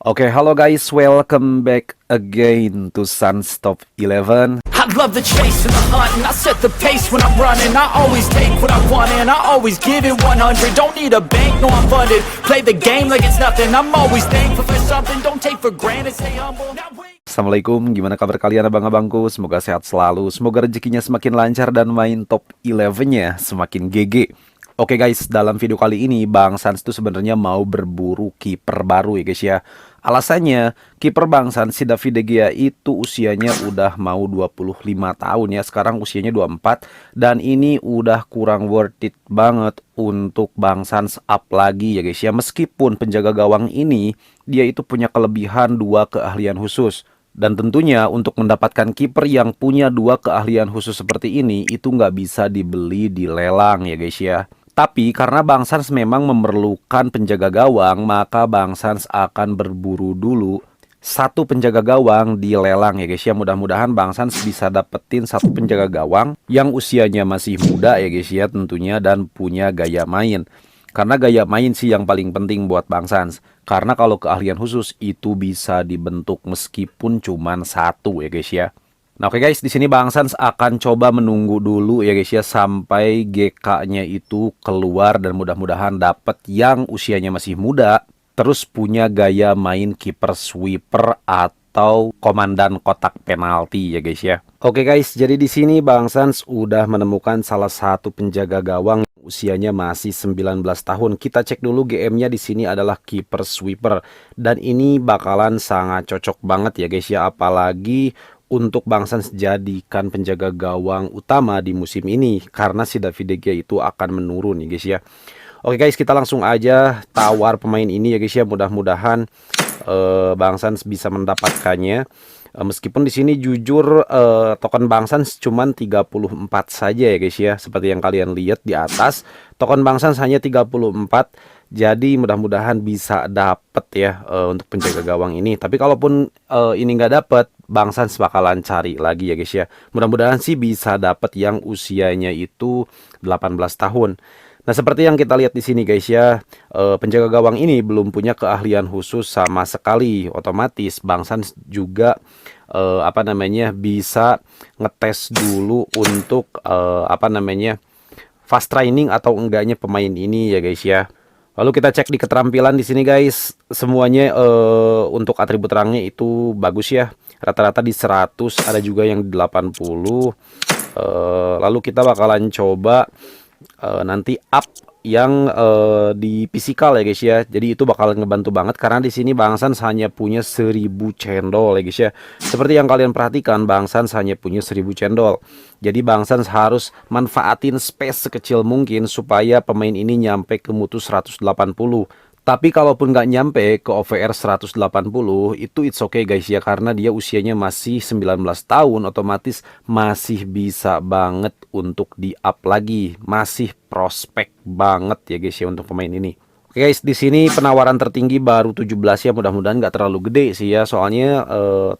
Oke, halo guys, welcome back again to Suns Top 11. I love the chase and the hunt, and I set the pace when I'm running. I always take what I want and I always give it 100. Don't need a bank, no I'm funded. Play the game like it's nothing. I'm always thankful for something. Don't take for granted, stay humble. Now wait. Assalamualaikum, gimana kabar kalian abang-abangku? Semoga sehat selalu, semoga rezekinya semakin lancar dan main top 11-nya semakin GG. Oke guys, dalam video kali ini Bang Sans tuh sebenarnya mau berburu kiper baru ya guys ya. Alasannya, kiper Bang Sans si David De Gea itu usianya udah mau 25 tahun ya. Sekarang usianya 24 dan ini udah kurang worth it banget untuk Bang Sans up lagi ya guys ya. Meskipun penjaga gawang ini dia itu punya kelebihan 2 keahlian khusus. Dan tentunya untuk mendapatkan kiper yang punya 2 keahlian khusus seperti ini itu nggak bisa dibeli di lelang ya guys ya. Tapi karena Bang Sans memang memerlukan penjaga gawang, maka Bang Sans akan berburu dulu satu penjaga gawang di lelang ya guys ya. Mudah-mudahan Bang Sans bisa dapetin satu penjaga gawang yang usianya masih muda ya guys ya tentunya, dan punya gaya main. Karena gaya main sih yang paling penting buat Bang Sans. Karena kalau keahlian khusus itu bisa dibentuk meskipun cuman satu ya guys ya. Nah oke guys, di sini Bang Sans akan coba menunggu dulu ya guys ya sampai GK-nya itu keluar, dan mudah-mudahan dapat yang usianya masih muda, terus punya gaya main kiper sweeper atau komandan kotak penalti ya guys ya. Oke guys, jadi di sini Bang Sans udah menemukan salah satu penjaga gawang usianya masih 19 tahun. Kita cek dulu GM-nya di sini adalah kiper sweeper, dan ini bakalan sangat cocok banget ya guys ya, apalagi untuk Bang Sans jadikan penjaga gawang utama di musim ini karena si David De Gea itu akan menurun ya guys ya. Oke guys, kita langsung aja tawar pemain ini ya guys ya. Mudah-mudahan Bang Sans bisa mendapatkannya. Meskipun di sini jujur token Bang Sans cuman 34 saja ya guys ya. Seperti yang kalian lihat di atas, token Bang Sans hanya 34. Jadi mudah-mudahan bisa dapet ya untuk penjaga gawang ini. Tapi kalaupun ini nggak dapet, Bang Sans bakalan cari lagi ya guys ya. Mudah-mudahan sih bisa dapet yang usianya itu 18 tahun. Nah seperti yang kita lihat di sini guys ya, penjaga gawang ini belum punya keahlian khusus sama sekali. Otomatis Bang Sans juga bisa ngetes dulu untuk fast training atau enggaknya pemain ini ya guys ya. Lalu kita cek di keterampilan di sini guys, semuanya untuk atribut rangnya itu bagus ya. Rata-rata di 100, ada juga yang di 80. Lalu kita bakalan coba nanti up yang di physical ya guys ya. Jadi itu bakal ngebantu banget karena di sini Bang Sans hanya punya 1000 cendol ya guys ya. Seperti yang kalian perhatikan, Bang Sans hanya punya 1000 cendol. Jadi Bang Sans harus manfaatin space sekecil mungkin supaya pemain ini nyampe ke mutu 180. Tapi kalaupun nggak nyampe ke OVR 180, itu it's okay guys ya, karena dia usianya masih 19 tahun, otomatis masih bisa banget untuk di up lagi, masih prospek banget ya guys ya untuk pemain ini. Oke guys, di sini penawaran tertinggi baru 17 ya, mudah-mudahan nggak terlalu gede sih ya, soalnya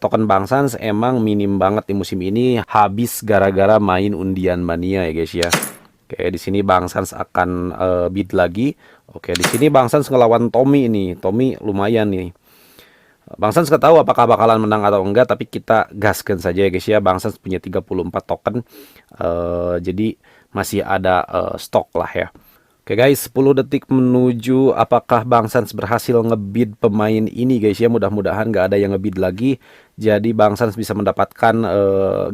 token Bang Sans emang minim banget di musim ini, habis gara-gara main undian mania ya guys ya. Oke, di sini Bang Sans akan bid lagi. Oke, di sini Bang Sans ngelawan Tommy ini. Tommy lumayan nih. Bang Sans nggak tahu apakah bakalan menang atau enggak, tapi kita gaskan saja ya guys ya. Bang Sans punya 34 token. Jadi masih ada stok lah ya. Oke guys, 10 detik menuju apakah Bang Sans berhasil ngebid pemain ini guys ya. Mudah-mudahan nggak ada yang ngebid lagi. Jadi Bang Sans bisa mendapatkan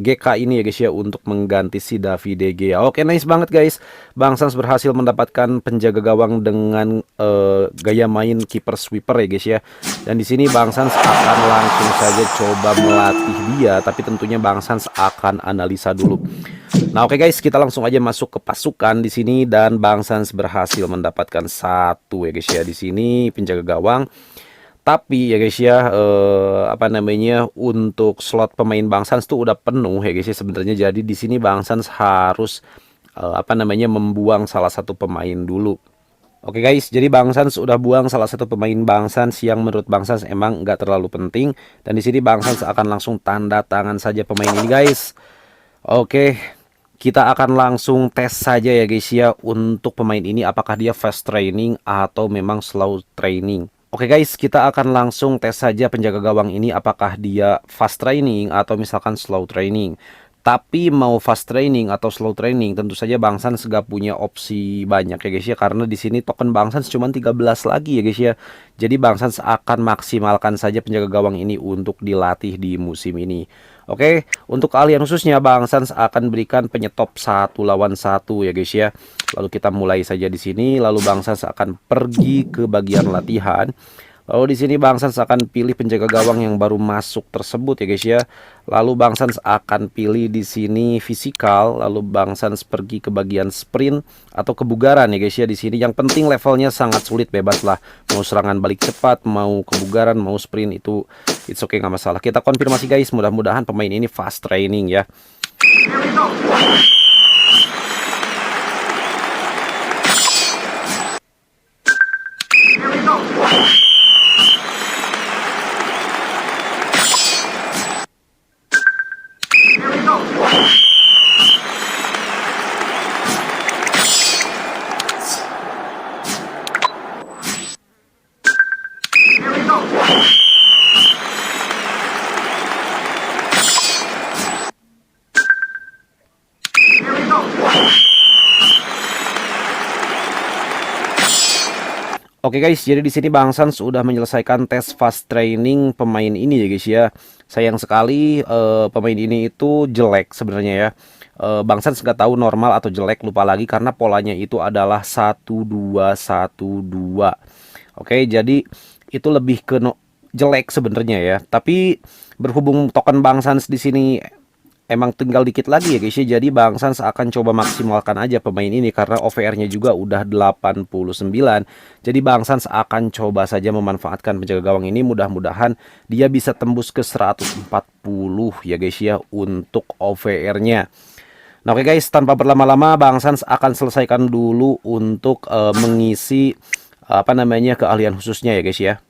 GK ini ya guys ya untuk mengganti si David De Gea. Oke, nice banget guys. Bang Sans berhasil mendapatkan penjaga gawang dengan gaya main kiper sweeper ya guys ya. Dan di sini Bang Sans akan langsung saja coba melatih dia, tapi tentunya Bang Sans akan analisa dulu. Nah oke guys, kita langsung aja masuk ke pasukan di sini, dan Bang Sans berhasil mendapatkan satu ya guys ya di sini penjaga gawang. Tapi ya guys ya untuk slot pemain Bang Sans tuh udah penuh ya guys ya sebenarnya. Jadi di sini Bang Sans harus membuang salah satu pemain dulu. Oke guys, jadi Bang Sans udah buang salah satu pemain Bang Sans yang menurut Bang Sans emang nggak terlalu penting, dan di sini Bang Sans akan langsung tanda tangan saja pemain ini guys. Oke, kita akan langsung tes saja ya guys ya untuk pemain ini apakah dia fast training atau memang slow training. Oke guys, kita akan langsung tes saja penjaga gawang ini apakah dia fast training atau misalkan slow training. Tapi mau fast training atau slow training tentu saja Bang Sans gak punya opsi banyak ya guys ya, karena di sini token Bang Sans cuma 13 lagi ya guys ya. Jadi Bang Sans akan maksimalkan saja penjaga gawang ini untuk dilatih di musim ini. Oke, untuk keahlian khususnya Bang Sans akan berikan penyetop 1 lawan 1 ya guys ya. Lalu kita mulai saja di sini, lalu Bang Sans akan pergi ke bagian latihan. Lalu di sini Bang Sans akan pilih penjaga gawang yang baru masuk tersebut ya guys ya. Lalu Bang Sans akan pilih di sini fisikal, lalu Bang Sans pergi ke bagian sprint atau kebugaran ya guys ya. Di sini yang penting levelnya sangat sulit, bebas lah. Mau serangan balik cepat, mau kebugaran, mau sprint, itu it's okay, nggak masalah. Kita konfirmasi guys, mudah-mudahan pemain ini fast training ya. Oke guys, jadi di sini Bang Sans sudah menyelesaikan tes fast training pemain ini ya guys ya. Sayang sekali pemain ini itu jelek sebenarnya ya. Bang Sans nggak tahu normal atau jelek, lupa lagi karena polanya itu adalah 1-2-1-2. Oke, jadi itu lebih ke jelek sebenarnya ya. Tapi berhubung token Bang Sans di sini emang tinggal dikit lagi ya guys ya. Jadi Bang Sans akan coba maksimalkan aja pemain ini karena OVR-nya juga udah 89. Jadi Bang Sans akan coba saja memanfaatkan penjaga gawang ini, mudah-mudahan dia bisa tembus ke 140 ya guys ya untuk OVR-nya. Nah oke guys, tanpa berlama-lama Bang Sans akan selesaikan dulu untuk mengisi keahlian khususnya ya guys ya.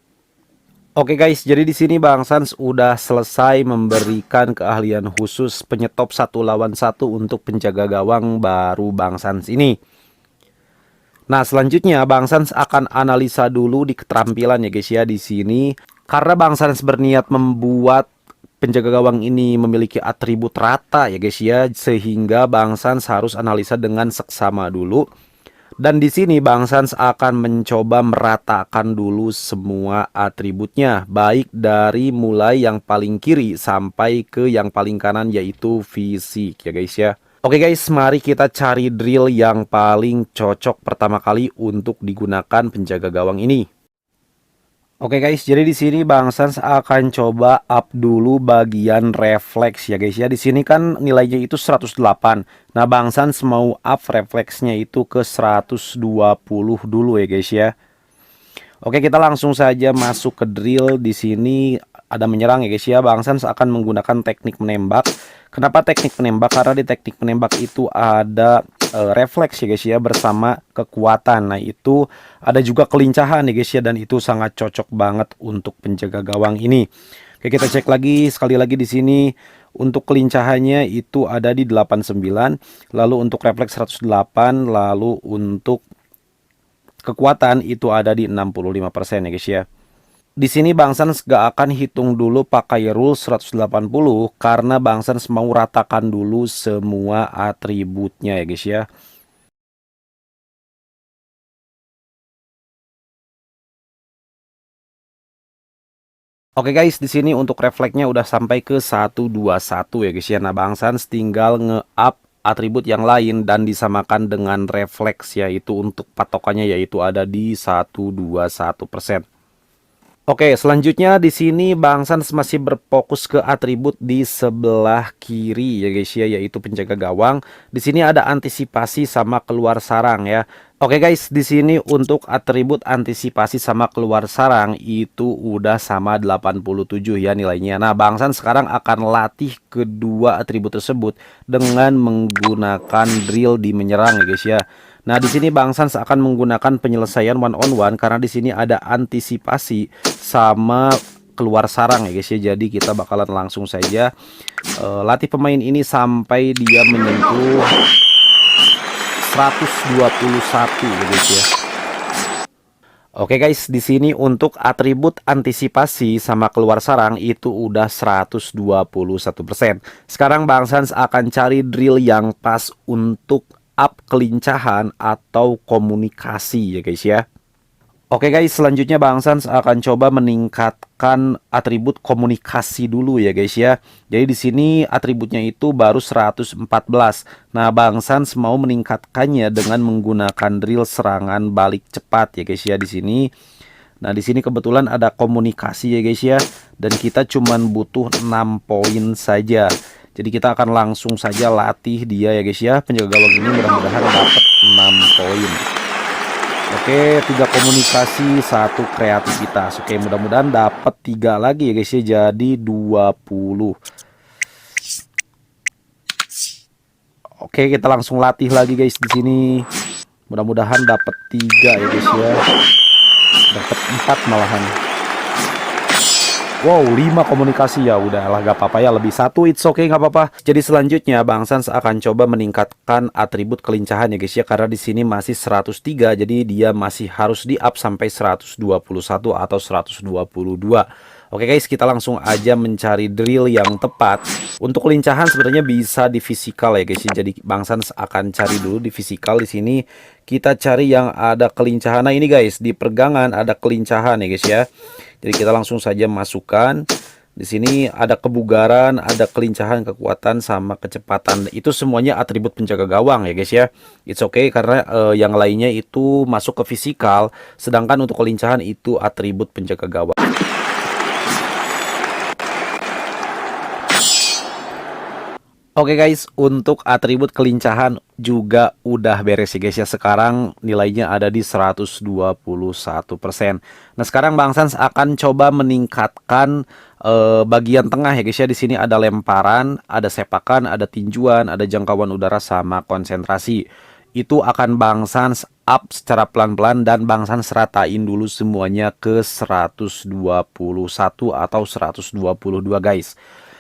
Oke guys, jadi di sini Bang Sans udah selesai memberikan keahlian khusus penyetop 1 lawan 1 untuk penjaga gawang baru Bang Sans ini. Nah, selanjutnya Bang Sans akan analisa dulu di keterampilan ya guys ya di sini, karena Bang Sans berniat membuat penjaga gawang ini memiliki atribut rata ya guys ya, sehingga Bang Sans harus analisa dengan seksama dulu. Dan di sini Bang Sans akan mencoba meratakan dulu semua atributnya, baik dari mulai yang paling kiri sampai ke yang paling kanan, yaitu fisik ya guys ya. Oke guys, mari kita cari drill yang paling cocok pertama kali untuk digunakan penjaga gawang ini. Oke guys, jadi di sini Bang Sans akan coba up dulu bagian refleks ya guys ya. Di sini kan nilainya itu 108. Nah, Bang Sans mau up refleksnya itu ke 120 dulu ya guys ya. Oke, kita langsung saja masuk ke drill. Di sini ada menyerang ya guys ya. Bang Sans akan menggunakan teknik menembak. Kenapa teknik menembak? Karena di teknik menembak itu ada refleks ya guys ya bersama kekuatan. Nah, itu ada juga kelincahan ya guys ya, dan itu sangat cocok banget untuk penjaga gawang ini. Oke, kita cek lagi sekali lagi di sini. Untuk kelincahannya itu ada di 89, lalu untuk refleks 108, lalu untuk kekuatan itu ada di 65% ya guys ya. Di sini Bang Sans gak akan hitung dulu pakai rule 180 karena Bang Sans mau ratakan dulu semua atributnya ya guys ya. Oke guys, di sini untuk refleksnya udah sampai ke 121 ya guys ya. Nah, Bang Sans tinggal nge-up atribut yang lain dan disamakan dengan refleks, yaitu untuk patokannya yaitu ada di 121%. Oke, selanjutnya di sini Bang Sans masih berfokus ke atribut di sebelah kiri ya guys ya, yaitu penjaga gawang. Di sini ada antisipasi sama keluar sarang ya. Oke guys, di sini untuk atribut antisipasi sama keluar sarang itu udah sama 87 ya nilainya. Nah, Bang Sans sekarang akan latih kedua atribut tersebut dengan menggunakan drill di menyerang ya guys ya. Nah, di sini Bang Sans akan menggunakan penyelesaian one on one karena di sini ada antisipasi sama keluar sarang ya guys ya. Jadi kita bakalan langsung saja latih pemain ini sampai dia menyentuh 121 ya guys ya. Oke guys, di sini untuk atribut antisipasi sama keluar sarang itu udah 121%. Sekarang Bang Sans akan cari drill yang pas untuk up kelincahan atau komunikasi ya guys ya. Oke guys, selanjutnya Bang Sans akan coba meningkatkan atribut komunikasi dulu ya guys ya. Jadi di sini atributnya itu baru 114. Nah, Bang Sans mau meningkatkannya dengan menggunakan drill serangan balik cepat ya guys ya di sini. Nah, di sini kebetulan ada komunikasi ya guys ya, dan kita cuman butuh 6 poin saja. Jadi kita akan langsung saja latih dia ya guys ya. Penjaga gawang ini mudah-mudahan dapat 6 poin. Oke, 3 komunikasi, 1 kreativitas. Oke, mudah-mudahan dapat 3 lagi ya guys ya, jadi 20. Oke, kita langsung latih lagi guys di sini. Mudah-mudahan dapat 3 ya guys ya. Dapat 4 malahan. Wow, 5 komunikasi ya udahlah gak apa-apa ya, lebih 1 it's okay gak apa-apa. Jadi selanjutnya Bang Sans akan coba meningkatkan atribut kelincahan ya guys ya, karena di sini masih 103, jadi dia masih harus di up sampai 121 atau 122. Oke guys, kita langsung aja mencari drill yang tepat. Untuk kelincahan sebenarnya bisa di fisikal ya guys ya. Jadi Bang Sans akan cari dulu di fisikal. Di sini kita cari yang ada kelincahan. Nah ini guys, di pergangan ada kelincahan ya guys ya. Jadi kita langsung saja masukkan. Di sini ada kebugaran, ada kelincahan, kekuatan, sama kecepatan. Itu semuanya atribut penjaga gawang ya guys ya. It's okay karena yang lainnya itu masuk ke fisikal. Sedangkan untuk kelincahan itu atribut penjaga gawang. Oke guys, untuk atribut kelincahan juga udah beres ya guys ya. Sekarang nilainya ada di 121%. Nah, sekarang Bang Sans akan coba meningkatkan bagian tengah ya guys ya. Di sini ada lemparan, ada sepakan, ada tinjuan, ada jangkauan udara sama konsentrasi. Itu akan Bang Sans up secara pelan-pelan dan Bang Sans ratain dulu semuanya ke 121 atau 122 guys.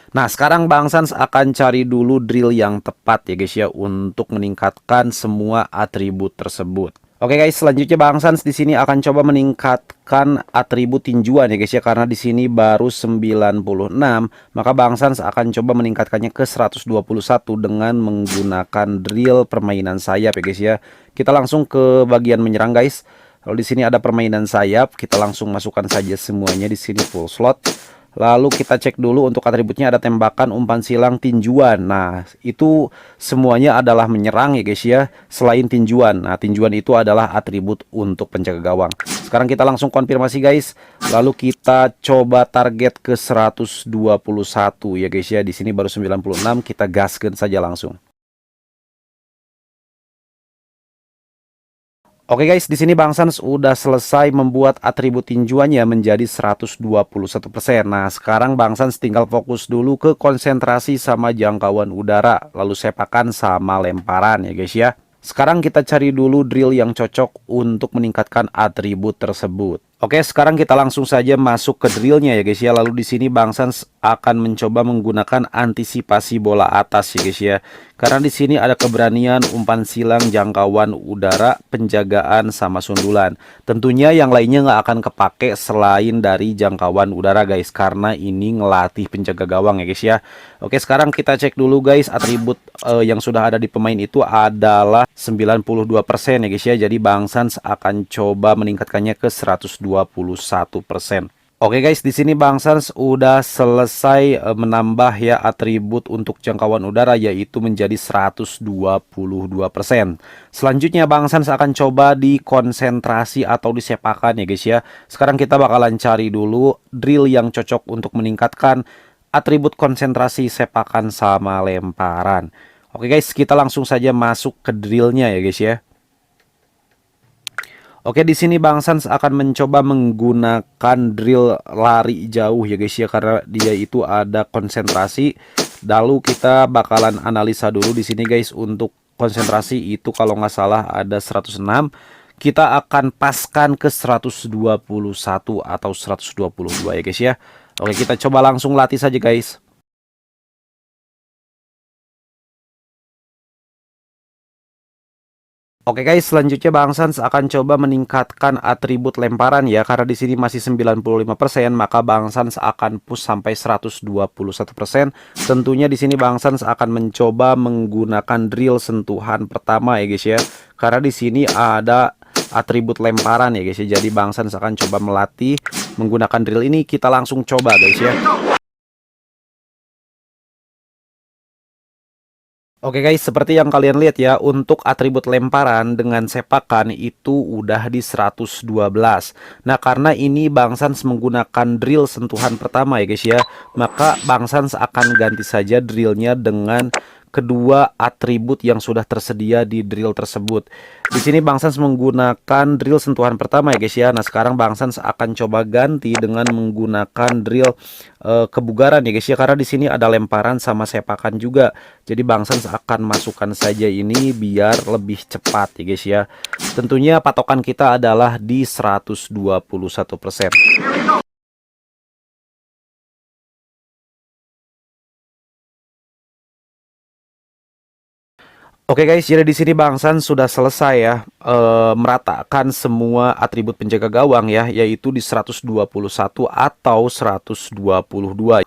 Nah, sekarang Bang Sans akan cari dulu drill yang tepat ya guys ya untuk meningkatkan semua atribut tersebut. Oke guys, selanjutnya Bang Sans di sini akan coba meningkatkan atribut tinjuan ya guys ya, karena di sini baru 96, maka Bang Sans akan coba meningkatkannya ke 121 dengan menggunakan drill permainan sayap ya guys ya. Kita langsung ke bagian menyerang guys. Lalu di sini ada permainan sayap, kita langsung masukkan saja semuanya di sini full slot. Lalu kita cek dulu untuk atributnya, ada tembakan, umpan silang, tinjuan. Nah, itu semuanya adalah menyerang ya guys ya, selain tinjuan. Nah, tinjuan itu adalah atribut untuk penjaga gawang. Sekarang kita langsung konfirmasi guys. Lalu kita coba target ke 121 ya guys ya. Di sini baru 96, kita gaskan saja langsung. Oke guys, di sini Bang Sans udah selesai membuat atribut tinjuannya menjadi 121%. Nah, sekarang Bang Sans tinggal fokus dulu ke konsentrasi sama jangkauan udara, lalu sepakan sama lemparan ya guys ya. Sekarang kita cari dulu drill yang cocok untuk meningkatkan atribut tersebut. Oke, sekarang kita langsung saja masuk ke drillnya ya guys ya. Lalu di sini Bang Sans akan mencoba menggunakan antisipasi bola atas ya guys ya. Karena di sini ada keberanian, umpan silang, jangkauan udara, penjagaan, sama sundulan. Tentunya yang lainnya nggak akan kepake selain dari jangkauan udara guys, karena ini ngelatih penjaga gawang ya guys ya. Oke, sekarang kita cek dulu guys, atribut yang sudah ada di pemain itu adalah 92% ya guys ya. Jadi Bang Sans akan coba meningkatkannya ke 121%. Oke guys, di sini Bang Sans udah selesai menambah ya atribut untuk jangkauan udara, yaitu menjadi 122%. Selanjutnya Bang Sans akan coba di konsentrasi atau di sepakan ya guys ya. Sekarang kita bakalan cari dulu drill yang cocok untuk meningkatkan atribut konsentrasi, sepakan, sama lemparan. Oke guys, kita langsung saja masuk ke drillnya ya guys ya. Oke, di sini Bang Sans akan mencoba menggunakan drill lari jauh ya guys ya, karena dia itu ada konsentrasi. Lalu kita bakalan analisa dulu di sini guys. Untuk konsentrasi itu kalau nggak salah ada 106. Kita akan paskan ke 121 atau 122 ya guys ya. Oke, kita coba langsung latih saja guys. Oke guys, selanjutnya Bang Sans akan coba meningkatkan atribut lemparan ya. Karena di sini masih 95%, maka Bang Sans akan push sampai 121%. Tentunya di sini Bang Sans akan mencoba menggunakan drill sentuhan pertama ya guys ya. Karena di sini ada atribut lemparan ya guys ya. Jadi Bang Sans akan coba melatih menggunakan drill ini. Kita langsung coba guys ya. Oke guys, seperti yang kalian lihat ya, untuk atribut lemparan dengan sepakan itu udah di 112. Nah, karena ini Bang Sans menggunakan drill sentuhan pertama ya guys ya, maka Bang Sans akan ganti saja drillnya dengan kedua atribut yang sudah tersedia di drill tersebut. Di sini Bang Sans menggunakan drill sentuhan pertama ya guys ya. Nah, sekarang Bang Sans akan coba ganti dengan menggunakan drill kebugaran ya guys ya, karena di sini ada lemparan sama sepakan juga. Jadi Bang Sans akan masukkan saja ini biar lebih cepat ya guys ya. Tentunya patokan kita adalah di 121%. Oke guys, jadi di sini Bang Sans sudah selesai ya meratakan semua atribut penjaga gawang ya, yaitu di 121 atau 122.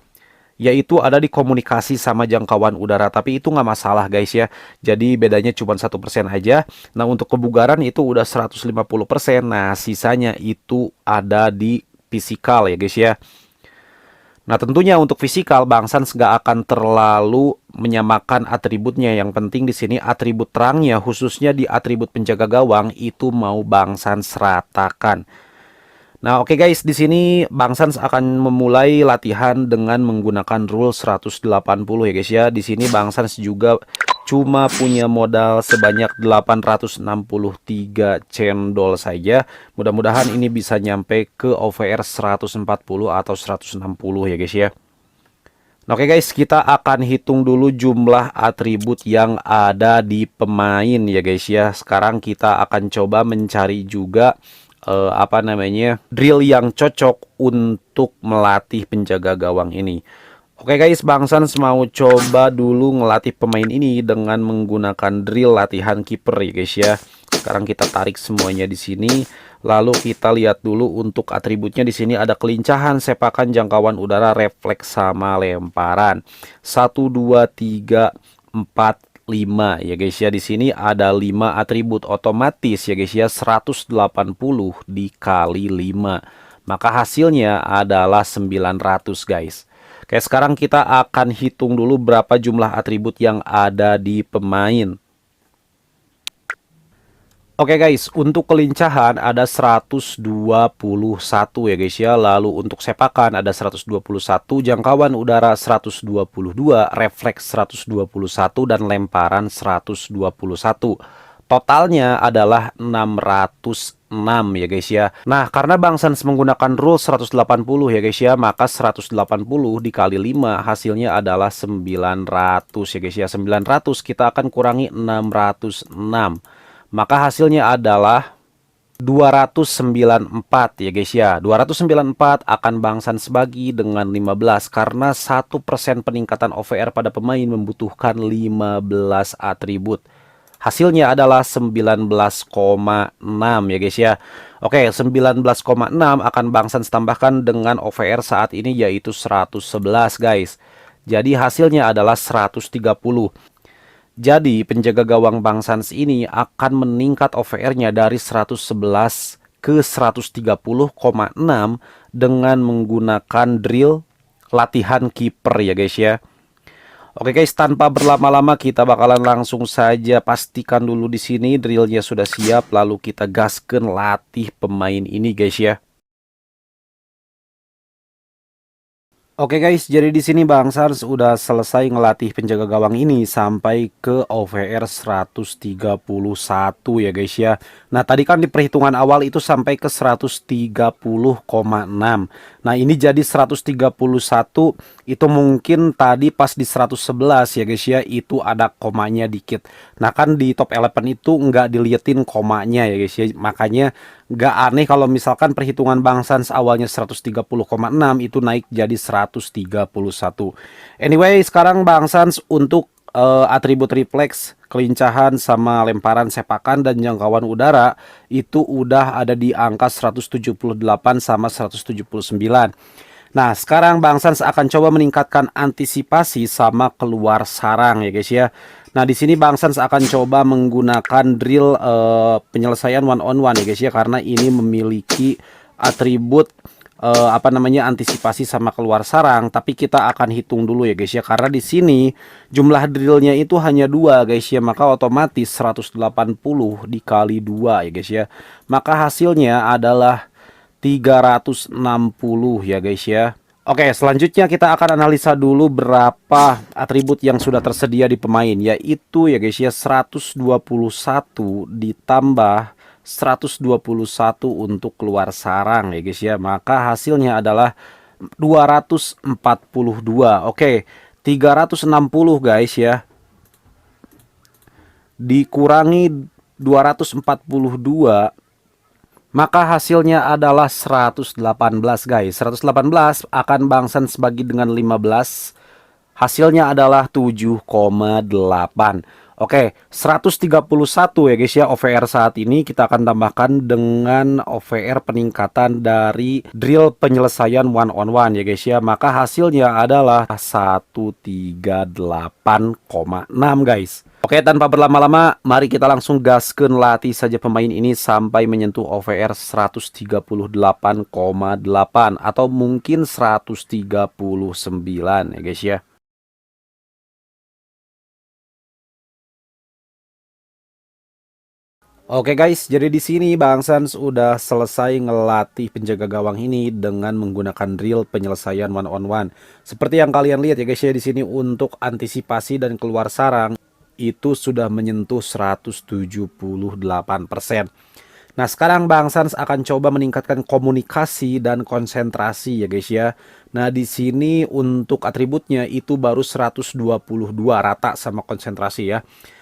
Yaitu ada di komunikasi sama jangkauan udara, tapi itu nggak masalah guys ya. Jadi bedanya cuma 1% aja. Nah, untuk kebugaran itu udah 150%. Nah, sisanya itu ada di fisikal ya guys ya. Nah, tentunya untuk fisikal Bang Sans nggak akan terlalu menyamakan atributnya. Yang penting di sini atribut terangnya, khususnya di atribut penjaga gawang, itu mau Bang Sans ratakan. Nah, oke guys, di sini Bang Sans akan memulai latihan dengan menggunakan rule 180 ya guys ya. Di sini Bang Sans juga cuma punya modal sebanyak 863 cendol saja. Mudah-mudahan ini bisa nyampe ke OVR 140 atau 160 ya guys ya. Oke guys, kita akan hitung dulu jumlah atribut yang ada di pemain ya guys ya. Sekarang kita akan coba mencari juga drill yang cocok untuk melatih penjaga gawang ini. Oke guys, Bang Sans mau coba dulu ngelatih pemain ini dengan menggunakan drill latihan kiper ya guys ya. Sekarang kita tarik semuanya di sini. Lalu kita lihat dulu untuk atributnya di sini ada kelincahan, sepakan, jangkauan udara, refleks sama lemparan. 1 2 3 4 5 ya guys ya. Di sini ada 5 atribut, otomatis ya guys ya 180 dikali 5. Maka hasilnya adalah 900 guys. Oke, sekarang kita akan hitung dulu berapa jumlah atribut yang ada di pemain. Oke guys, untuk kelincahan ada 121 ya guys ya. Lalu untuk sepakan ada 121, jangkauan udara 122, refleks 121, dan lemparan 121. Totalnya adalah 606 ya guys ya. Nah, karena Bang Sans menggunakan rule 180 ya guys ya, maka 180 dikali 5 hasilnya adalah 900 ya guys ya. 900 kita akan kurangi 606. Maka hasilnya adalah 294 ya guys ya. 294 akan Bang Sans bagi dengan 15, karena 1% peningkatan OVR pada pemain membutuhkan 15 atribut. Hasilnya adalah 19,6 ya guys ya. Oke, 19,6 akan Bang Sans tambahkan dengan OVR saat ini yaitu 111 guys. Jadi hasilnya adalah 130. Jadi penjaga gawang Bang Sans ini akan meningkat OVR-nya dari 111 ke 130,6 dengan menggunakan drill latihan kiper ya guys ya. Oke guys, tanpa berlama-lama kita bakalan langsung saja pastikan dulu di sini drillnya sudah siap, lalu kita gaskan latih pemain ini guys ya. Oke guys, jadi di sini Bang Sans udah selesai ngelatih penjaga gawang ini sampai ke OVR 131 ya guys ya. Nah, tadi kan di perhitungan awal itu sampai ke 130,6. Nah, ini jadi 131, itu mungkin tadi pas di 111 ya guys ya, itu ada komanya dikit. Nah, kan di top 11 itu nggak diliatin komanya ya guys ya. Makanya nggak aneh kalau misalkan perhitungan Bang Sans awalnya 130,6 itu naik jadi 131. Anyway, sekarang Bang Sans untuk atribut refleks kelincahan sama lemparan sepakan dan jangkauan udara itu udah ada di angka 178 sama 179. Nah, sekarang Bang Sans akan coba meningkatkan antisipasi sama keluar sarang ya guys ya. Nah, di sini Bang Sans akan coba menggunakan drill penyelesaian one on one ya guys ya, karena ini memiliki atribut antisipasi sama keluar sarang. Tapi kita akan hitung dulu ya guys ya, karena di sini jumlah drillnya itu hanya 2 guys ya, maka otomatis 180 dikali 2 ya guys ya, maka hasilnya adalah 360 ya guys ya. Oke, selanjutnya kita akan analisa dulu berapa atribut yang sudah tersedia di pemain, yaitu ya guys ya 121 ditambah 121 untuk keluar sarang ya guys ya, maka hasilnya adalah 242. Oke, 360 guys ya dikurangi 242, maka hasilnya adalah 118 guys. 118 akan Bang Sans bagi dengan 15, hasilnya adalah 7,8. Oke, 131 ya guys ya OVR saat ini kita akan tambahkan dengan OVR peningkatan dari drill penyelesaian one on one ya guys ya, maka hasilnya adalah 138,6 guys. Oke, tanpa berlama-lama mari kita langsung gaskeun latih saja pemain ini sampai menyentuh OVR 138,8 atau mungkin 139 ya guys ya. Oke guys, jadi di sini Bang Sans udah selesai ngelatih penjaga gawang ini dengan menggunakan drill penyelesaian one on one. Seperti yang kalian lihat ya guys ya, di sini untuk antisipasi dan keluar sarang itu sudah menyentuh 178%. Nah, sekarang Bang Sans akan coba meningkatkan komunikasi dan konsentrasi ya guys ya. Nah, di sini untuk atributnya itu baru 122 rata sama konsentrasi ya.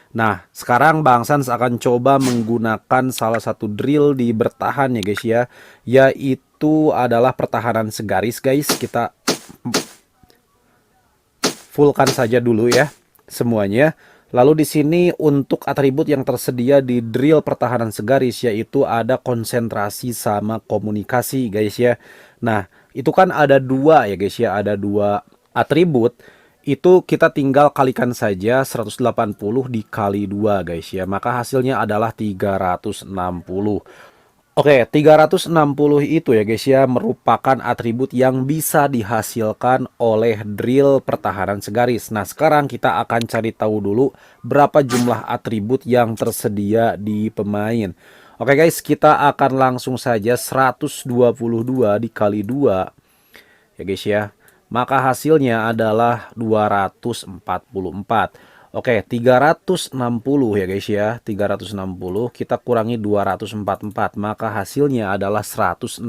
Nah, sekarang Bang Sans akan coba menggunakan salah satu drill di bertahan ya guys ya, yaitu adalah pertahanan segaris guys. Kita fullkan saja dulu ya semuanya. Lalu di sini untuk atribut yang tersedia di drill pertahanan segaris yaitu ada konsentrasi sama komunikasi guys ya. Nah, itu kan ada 2 ya guys ya, ada 2 atribut. Itu kita tinggal kalikan saja 180 dikali 2 guys ya, maka hasilnya adalah 360. Oke, 360 itu ya guys ya merupakan atribut yang bisa dihasilkan oleh drill pertahanan segaris. Nah, sekarang kita akan cari tahu dulu berapa jumlah atribut yang tersedia di pemain. Oke guys, kita akan langsung saja 122 dikali 2 ya guys ya, maka hasilnya adalah 244. Oke, 360 ya guys ya, 360 kita kurangi 244, maka hasilnya adalah 116.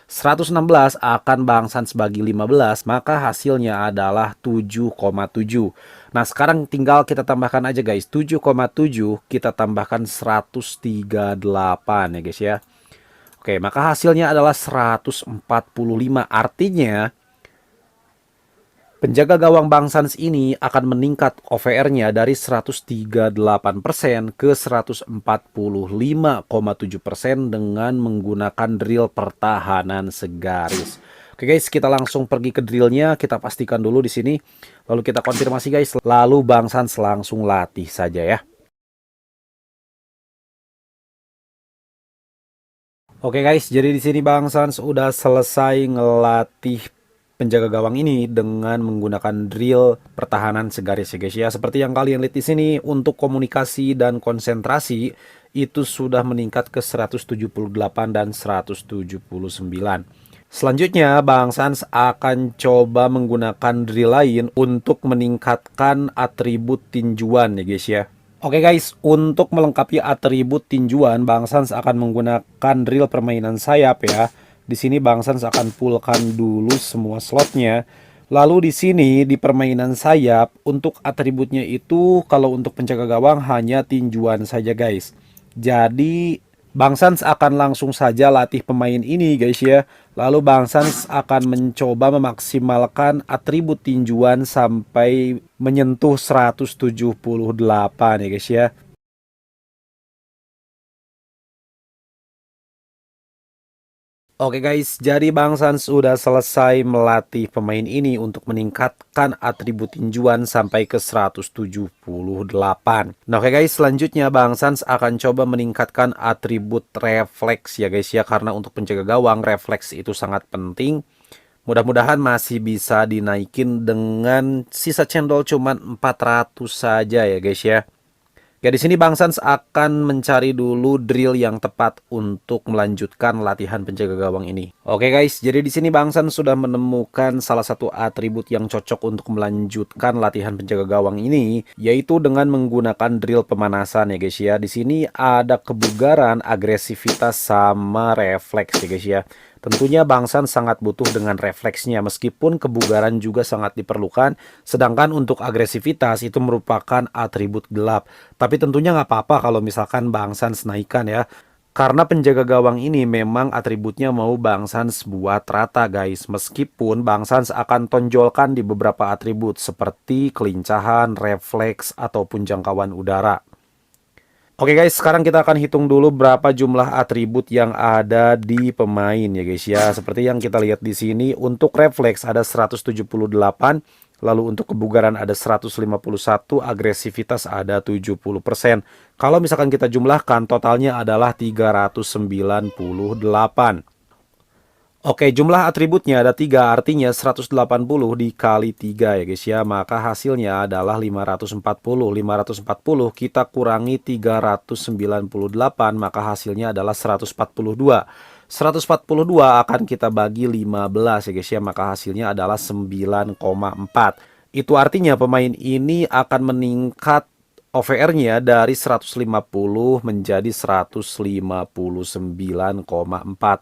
116 akan Bang Sans bagi 15, maka hasilnya adalah 7,7. Nah, sekarang tinggal kita tambahkan aja guys, 7,7 kita tambahkan 138 ya guys ya. Oke, maka hasilnya adalah 145, artinya penjaga gawang Bang Sans ini akan meningkat OVR-nya dari 138% ke 145,7% dengan menggunakan drill pertahanan segaris. Oke guys, kita langsung pergi ke drillnya, kita pastikan dulu di sini, lalu kita konfirmasi guys, lalu Bang Sans langsung latih saja ya. Oke guys, jadi di sini Bang Sans udah selesai ngelatih penjaga gawang ini dengan menggunakan drill pertahanan segaris ya guys ya. Seperti yang kalian lihat di sini, untuk komunikasi dan konsentrasi itu sudah meningkat ke 178 dan 179. Selanjutnya Bang Sans akan coba menggunakan drill lain untuk meningkatkan atribut tinjuan ya guys ya. Oke guys, untuk melengkapi atribut tinjuan Bang Sans akan menggunakan drill permainan sayap ya. Di sini Bang Sans akan fullkan dulu semua slotnya. Lalu di sini di permainan sayap untuk atributnya itu kalau untuk penjaga gawang hanya tinjuan saja guys. Jadi Bang Sans akan langsung saja latih pemain ini guys ya. Lalu Bang Sans akan mencoba memaksimalkan atribut tinjuan sampai menyentuh 178 ya guys ya. Oke guys, jadi Bang Sans sudah selesai melatih pemain ini untuk meningkatkan atribut tinjuan sampai ke 178. Nah oke guys, selanjutnya Bang Sans akan coba meningkatkan atribut refleks ya guys ya. Karena untuk penjaga gawang refleks itu sangat penting. Mudah-mudahan masih bisa dinaikin dengan sisa cendol cuman 400 saja ya guys ya. Ya, di sini Bang Sans akan mencari dulu drill yang tepat untuk melanjutkan latihan penjaga gawang ini. Oke guys, jadi di sini Bang Sans sudah menemukan salah satu atribut yang cocok untuk melanjutkan latihan penjaga gawang ini, yaitu dengan menggunakan drill pemanasan ya guys ya. Di sini ada kebugaran, agresivitas sama refleks ya guys ya. Tentunya Bang Sans sangat butuh dengan refleksnya, meskipun kebugaran juga sangat diperlukan, sedangkan untuk agresivitas itu merupakan atribut gelap. Tapi tentunya nggak apa-apa kalau misalkan Bang Sans naikkan ya. Karena penjaga gawang ini memang atributnya mau Bang Sans buat rata guys. Meskipun Bang Sans akan tonjolkan di beberapa atribut seperti kelincahan, refleks, ataupun jangkauan udara. Oke guys, sekarang kita akan hitung dulu berapa jumlah atribut yang ada di pemain ya guys ya. Seperti yang kita lihat di sini, untuk refleks ada 178, lalu untuk kebugaran ada 151, agresivitas ada 70%. Kalau misalkan kita jumlahkan, totalnya adalah 398. Oke, jumlah atributnya ada 3, artinya 180 dikali 3 ya guys ya. Maka hasilnya adalah 540. 540 kita kurangi 398, maka hasilnya adalah 142. 142 akan kita bagi 15 ya guys ya, maka hasilnya adalah 9,4. Itu artinya pemain ini akan meningkat OVR-nya dari 150 menjadi 159,4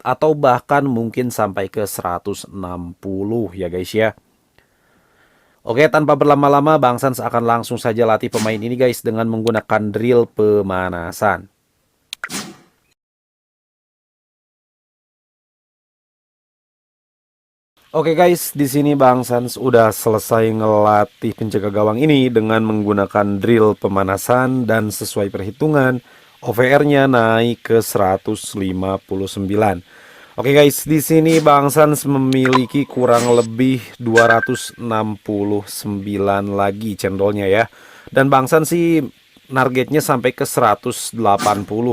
atau bahkan mungkin sampai ke 160 ya guys ya. Oke, tanpa berlama-lama Bang Sans akan langsung saja latih pemain ini guys dengan menggunakan drill pemanasan. Oke guys, di sini Bang Sans udah selesai ngelatih penjaga gawang ini dengan menggunakan drill pemanasan dan sesuai perhitungan OVR-nya naik ke 159. Oke guys, di sini Bang Sans memiliki kurang lebih 269 lagi cendolnya ya. Dan Bang Sans sih targetnya sampai ke 180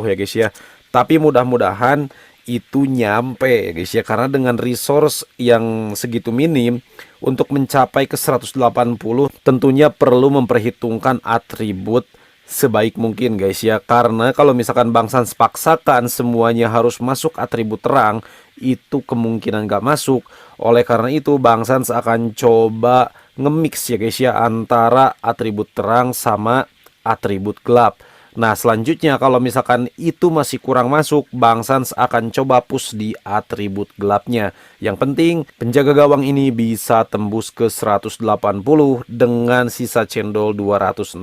ya guys ya. Tapi mudah-mudahan itu nyampe ya guys ya, karena dengan resource yang segitu minim untuk mencapai ke 180 tentunya perlu memperhitungkan atribut sebaik mungkin guys ya. Karena kalau misalkan Bang Sans paksakan semuanya harus masuk atribut terang, itu kemungkinan gak masuk. Oleh karena itu Bang Sans akan coba nge-mix ya guys ya antara atribut terang sama atribut gelap. Nah selanjutnya kalau misalkan itu masih kurang masuk, Bang Sans akan coba push di atribut gelapnya. Yang penting penjaga gawang ini bisa tembus ke 180 dengan sisa cendol 269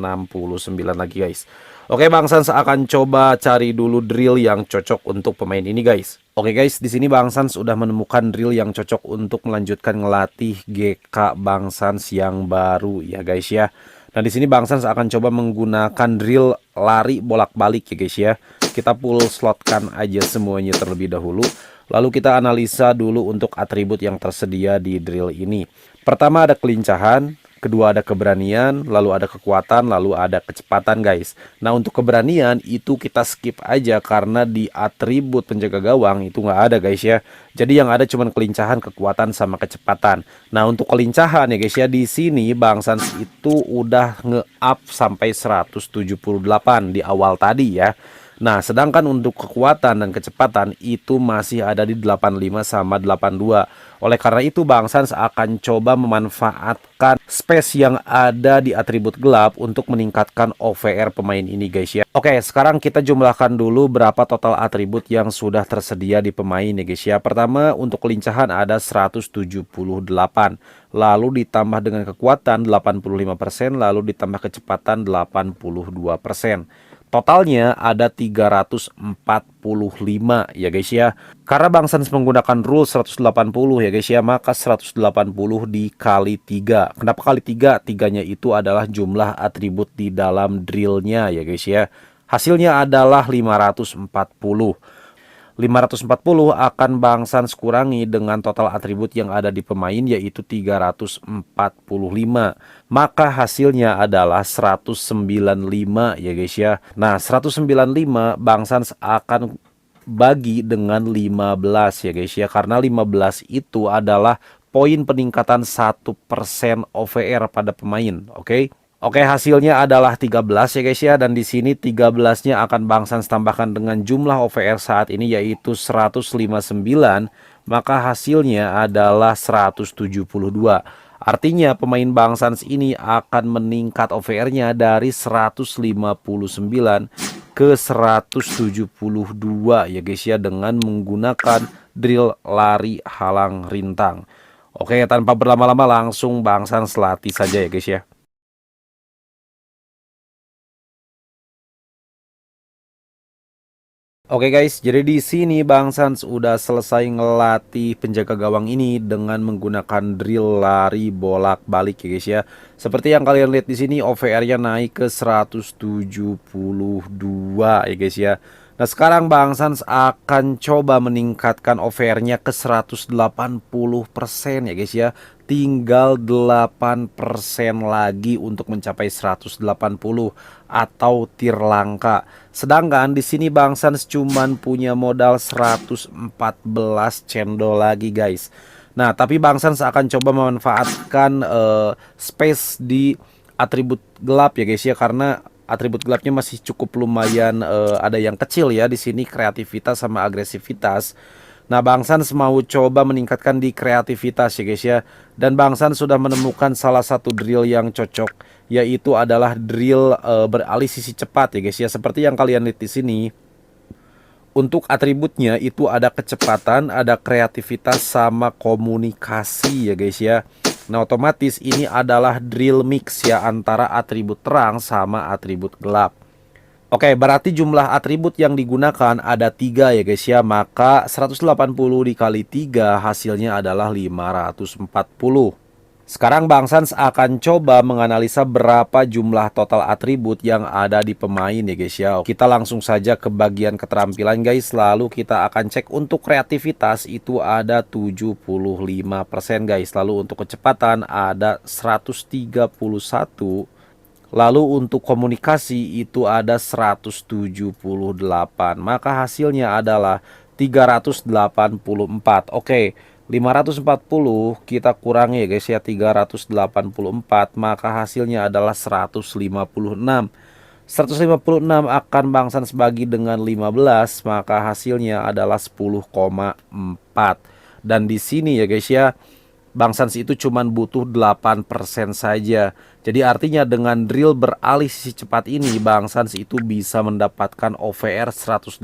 lagi guys. Oke, Bang Sans akan coba cari dulu drill yang cocok untuk pemain ini guys. Oke guys, di sini Bang Sans sudah menemukan drill yang cocok untuk melanjutkan ngelatih GK Bang Sans yang baru ya guys ya. Nah di sini Bang Sans akan coba menggunakan drill lari bolak-balik ya guys ya. Kita full slotkan aja semuanya terlebih dahulu. Lalu kita analisa dulu untuk atribut yang tersedia di drill ini. Pertama ada kelincahan, kedua ada keberanian, lalu ada kekuatan, lalu ada kecepatan guys. Nah untuk keberanian itu kita skip aja karena di atribut penjaga gawang itu nggak ada guys ya. Jadi yang ada cuma kelincahan, kekuatan, sama kecepatan. Nah untuk kelincahan ya guys ya, di sini Bang Sans itu udah nge-up sampai 178 di awal tadi ya. Nah, sedangkan untuk kekuatan dan kecepatan itu masih ada di 85 sama 82. Oleh karena itu, Bang Sans akan coba memanfaatkan space yang ada di atribut gelap untuk meningkatkan OVR pemain ini guys ya. Oke, sekarang kita jumlahkan dulu berapa total atribut yang sudah tersedia di pemain ya guys ya. Pertama, untuk kelincahan ada 178. Lalu ditambah dengan kekuatan 85%, lalu ditambah kecepatan 82%. Totalnya ada 345 ya guys ya. Karena Bang Sans menggunakan rule 180 ya guys ya, maka 180 dikali 3. Kenapa kali 3? Tiganya itu adalah jumlah atribut di dalam drillnya ya guys ya. Hasilnya adalah 540. 540 akan Bang Sans kurangi dengan total atribut yang ada di pemain yaitu 345. Maka hasilnya adalah 195 ya guys ya. Nah 195 Bang Sans akan bagi dengan 15 ya guys ya. Karena 15 itu adalah poin peningkatan 1% OVR pada pemain. Oke. Oke, hasilnya adalah 13 ya guys ya, dan di sini 13-nya akan Bang Sans tambahkan dengan jumlah OVR saat ini yaitu 159, maka hasilnya adalah 172. Artinya pemain Bang Sans ini akan meningkat OVR-nya dari 159 ke 172 ya guys ya, dengan menggunakan drill lari halang rintang. Oke, tanpa berlama-lama langsung Bang Sans latih saja ya guys ya. Oke guys, jadi di sini Bang Sans udah selesai ngelatih penjaga gawang ini dengan menggunakan drill lari bolak-balik ya guys ya. Seperti yang kalian lihat di sini OVR-nya naik ke 172 ya guys ya. Nah, sekarang Bang Sans akan coba meningkatkan OVR-nya ke 180% ya guys ya. Tinggal 8% lagi untuk mencapai 180 atau tier langka. Sedangkan di sini Bang Sans cuman punya modal 114 cendol lagi guys. Nah, tapi Bang Sans akan coba memanfaatkan space di atribut gelap ya guys ya, karena atribut gelapnya masih cukup lumayan ada yang kecil ya di sini, kreativitas sama agresivitas. Nah, Bang Sans mau coba meningkatkan di kreativitas ya guys ya. Dan Bang Sans sudah menemukan salah satu drill yang cocok, yaitu adalah drill beralih sisi cepat ya guys ya. Seperti yang kalian lihat di sini. Untuk atributnya itu ada kecepatan, ada kreativitas sama komunikasi ya guys ya. Nah, otomatis ini adalah drill mix ya antara atribut terang sama atribut gelap. Oke, berarti jumlah atribut yang digunakan ada 3 ya guys ya. Maka 180 dikali 3 hasilnya adalah 540. Sekarang Bang Sans akan coba menganalisa berapa jumlah total atribut yang ada di pemain ya guys ya. Kita langsung saja ke bagian keterampilan guys. Lalu kita akan cek untuk kreativitas itu ada 75% guys. Lalu untuk kecepatan ada 131. Lalu untuk komunikasi itu ada 178. Maka hasilnya adalah 384. Oke, 540 kita kurangi ya guys ya, 384, maka hasilnya adalah 156. 156 akan Bang Sans bagi dengan 15, maka hasilnya adalah 10,4. Dan di sini ya guys ya, Bang Sans itu cuman butuh 8% saja. Jadi artinya dengan drill beralih sisi cepat ini Bang Sans itu bisa mendapatkan OVR 180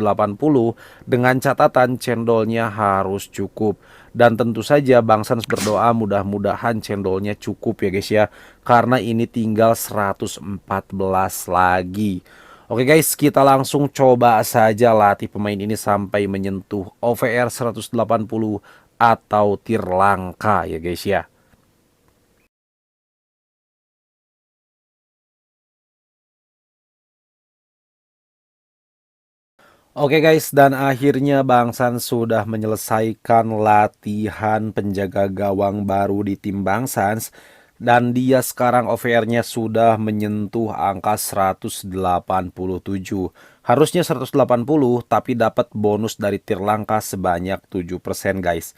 dengan catatan cendolnya harus cukup. Dan tentu saja Bang Sans berdoa mudah-mudahan cendolnya cukup ya guys ya. Karena ini tinggal 114 lagi. Oke guys, kita langsung coba saja latih pemain ini sampai menyentuh OVR 180 atau tier langka ya guys ya. Oke guys, dan akhirnya Bang Sans sudah menyelesaikan latihan penjaga gawang baru di tim Bang Sans. Dan dia sekarang OVR-nya sudah menyentuh angka 187. Harusnya 180, tapi dapat bonus dari tier langka sebanyak 7% guys.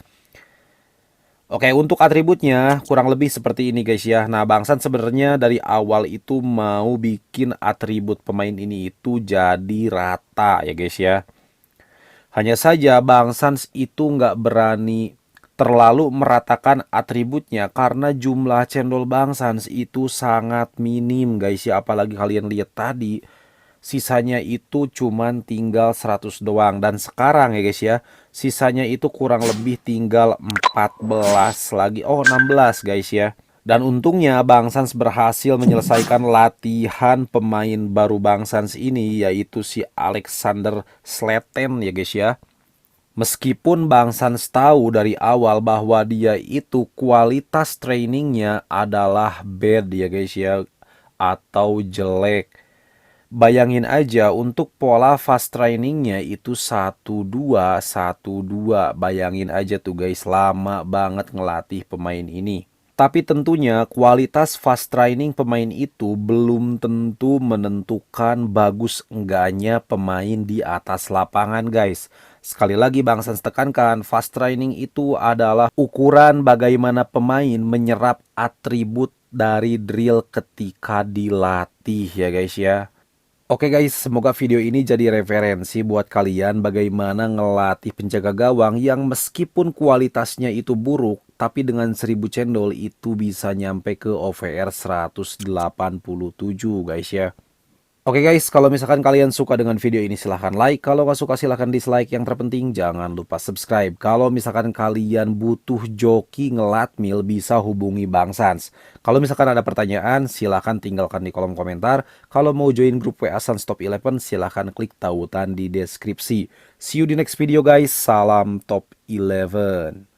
Oke, untuk atributnya kurang lebih seperti ini guys ya. Nah, Bang Sans sebenarnya dari awal itu mau bikin atribut pemain ini itu jadi rata ya guys ya. Hanya saja Bang Sans itu nggak berani terlalu meratakan atributnya karena jumlah cendol Bang Sans itu sangat minim guys ya. Apalagi kalian lihat tadi, sisanya itu cuman tinggal 100 doang. Dan sekarang ya guys ya, sisanya itu kurang lebih tinggal 14 lagi. Oh, 16 guys ya. Dan untungnya Bang Sans berhasil menyelesaikan latihan pemain baru Bang Sans ini, yaitu si Alexander Sleten ya guys ya. Meskipun Bang Sans tahu dari awal bahwa dia itu kualitas trainingnya adalah bad ya guys ya, atau jelek. Bayangin aja untuk pola fast trainingnya itu 1-2-1-2. Bayangin aja tuh guys, lama banget ngelatih pemain ini. Tapi tentunya kualitas fast training pemain itu belum tentu menentukan bagus enggaknya pemain di atas lapangan guys. Sekali lagi Bang Sans tekankan, fast training itu adalah ukuran bagaimana pemain menyerap atribut dari drill ketika dilatih ya guys ya. Oke guys, semoga video ini jadi referensi buat kalian bagaimana ngelatih penjaga gawang yang meskipun kualitasnya itu buruk, tapi dengan 1000 cendol itu bisa nyampe ke OVR 187 guys ya. Oke guys, kalau misalkan kalian suka dengan video ini silahkan like, kalau nggak suka silahkan dislike, yang terpenting jangan lupa subscribe. Kalau misalkan kalian butuh joki ngelatmil bisa hubungi Bang Sans. Kalau misalkan ada pertanyaan silahkan tinggalkan di kolom komentar. Kalau mau join grup WA Sans Top 11 silahkan klik tautan di deskripsi. See you di next video guys, salam Top 11.